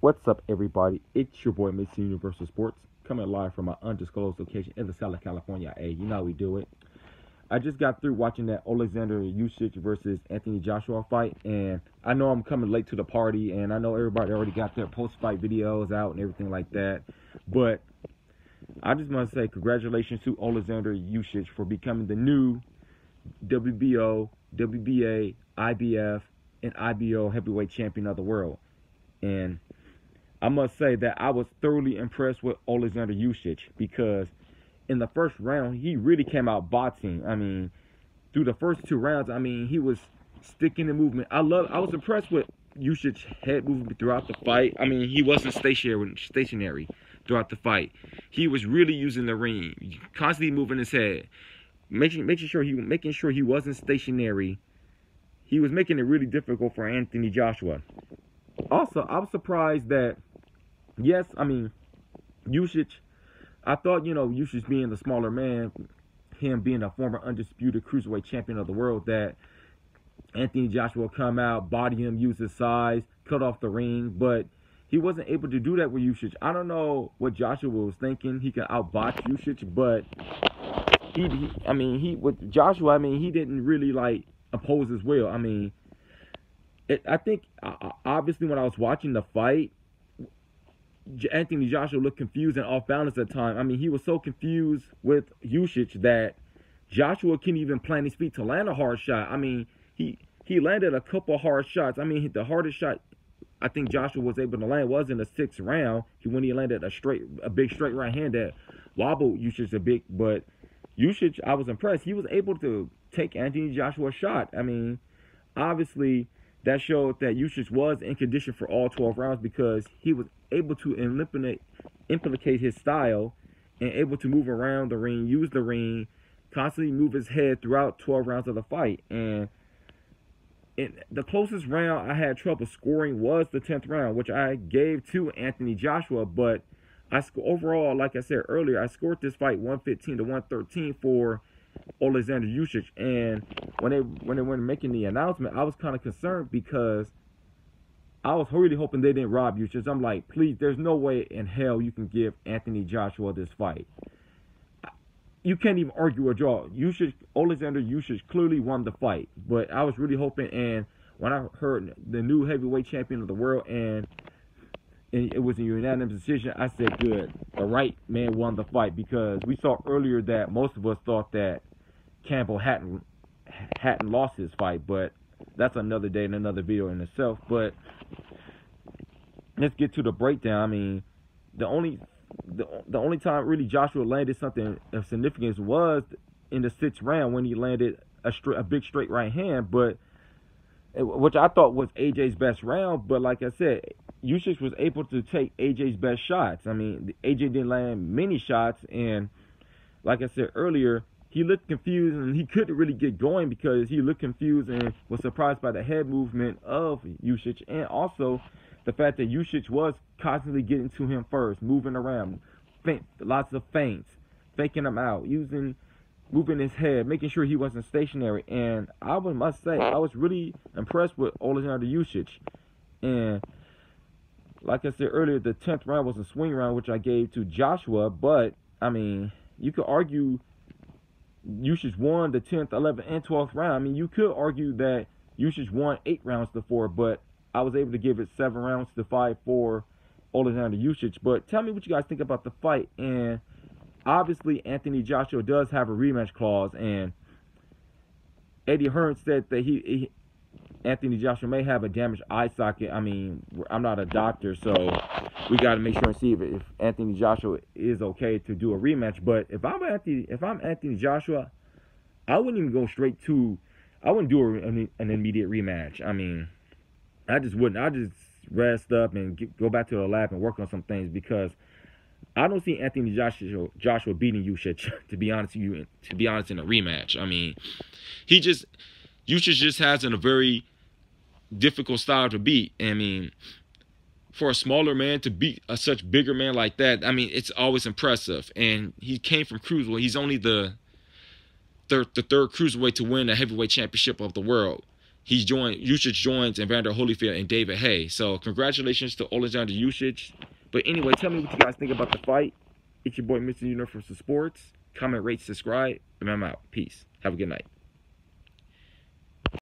What's up, everybody? It's your boy, Mr. Universal Sports, coming live from my undisclosed location in the Southern California. Hey, you know how we do it. I just got through watching that Oleksandr Usyk versus Anthony Joshua fight, and I know I'm coming late to the party, and I know everybody already got their post-fight videos out and everything like that, but I just want to say congratulations to Oleksandr Usyk for becoming the new WBO, WBA, IBF, and IBO heavyweight champion of the world. And I must say that I was thoroughly impressed with Oleksandr Usyk because in the first round, he really came out boxing. I mean, through the first two rounds, I mean, he was sticking the movement. I was impressed with Usyk's head movement throughout the fight. I mean, he wasn't stationary throughout the fight. He was really using the ring, constantly moving his head, making sure he wasn't stationary. He was making it really difficult for Anthony Joshua. Also, I was surprised that, yes, I mean, Usyk, I thought, Usyk being the smaller man, him being a former undisputed cruiserweight champion of the world, that Anthony Joshua would come out, body him, use his size, cut off the ring, but he wasn't able to do that with Usyk. I don't know what Joshua was thinking. He could outbox Usyk, but with Joshua, he didn't really, oppose his will. I mean, I think, obviously, when I was watching the fight, Anthony Joshua looked confused and off balance at times. I mean, he was so confused with Usyk that Joshua couldn't even plant his feet to land a hard shot. I mean, he landed a couple hard shots. I mean, the hardest shot I think Joshua was able to land was in the sixth round. When he landed a big straight right hand that wobbled Usyk a bit. But Usyk, I was impressed. He was able to take Anthony Joshua's shot. I mean, obviously, that showed that Usyk was in condition for all 12 rounds because he was able to implicate his style and able to move around the ring, use the ring, constantly move his head throughout 12 rounds of the fight. And the closest round I had trouble scoring was the 10th round, which I gave to Anthony Joshua. But overall, like I said earlier, I scored this fight 115 to 113 for Oleksandr Usyk. And when they were making the announcement, I was kind of concerned because I was really hoping they didn't rob Usyk. I'm like, please, there's no way in hell you can give Anthony Joshua this fight. You can't even argue a draw. Oleksandr Usyk clearly won the fight, but I was really hoping. And when I heard the new heavyweight champion of the world and it was a unanimous decision, I said, good, the right man won the fight, because we saw earlier that most of us thought that Campbell hadn't lost his fight, but that's another day and another video in itself. But let's get to the breakdown. I mean, the only time really Joshua landed something of significance was in the sixth round when he landed a big straight right hand, which I thought was AJ's best round. But like I said, Usyk was able to take AJ's best shots. I mean, AJ didn't land many shots, and like I said earlier, he looked confused and he couldn't really get going because he looked confused and was surprised by the head movement of Usyk, and also the fact that Usyk was constantly getting to him first, moving around, lots of feints, faking him out, moving his head, making sure he wasn't stationary. And I must say, I was really impressed with Oleksandr Usyk. And like I said earlier, the 10th round was a swing round, which I gave to Joshua. But, I mean, you could argue Usyk won the 10th, 11th, and 12th round. I mean, you could argue that Usyk won 8 rounds to 4, but I was able to give it 7 rounds to 5 for Oleksandr Usyk. But tell me what you guys think about the fight. And obviously, Anthony Joshua does have a rematch clause, and Eddie Hearn said that Anthony Joshua may have a damaged eye socket. I mean, I'm not a doctor, so we got to make sure and see if Anthony Joshua is okay to do a rematch. But if I'm Anthony Joshua, I wouldn't even go straight to. I wouldn't do an immediate rematch. I mean, I just wouldn't. I just rest up and go back to the lab and work on some things, because I don't see Anthony Joshua beating Usyk, to be honest in a rematch. I mean, Usyk just has a very difficult style to beat. I mean, for a smaller man to beat such bigger man like that, I mean, it's always impressive. And he came from cruiserweight. He's only the third cruiserweight to win a heavyweight championship of the world. Usyk joins Evander Holyfield and David Haye. So congratulations to Oleksandr Usyk. But anyway, tell me what you guys think about the fight. It's your boy Mr. Universal Sports. Comment, rate, subscribe, and I'm out. Peace. Have a good night.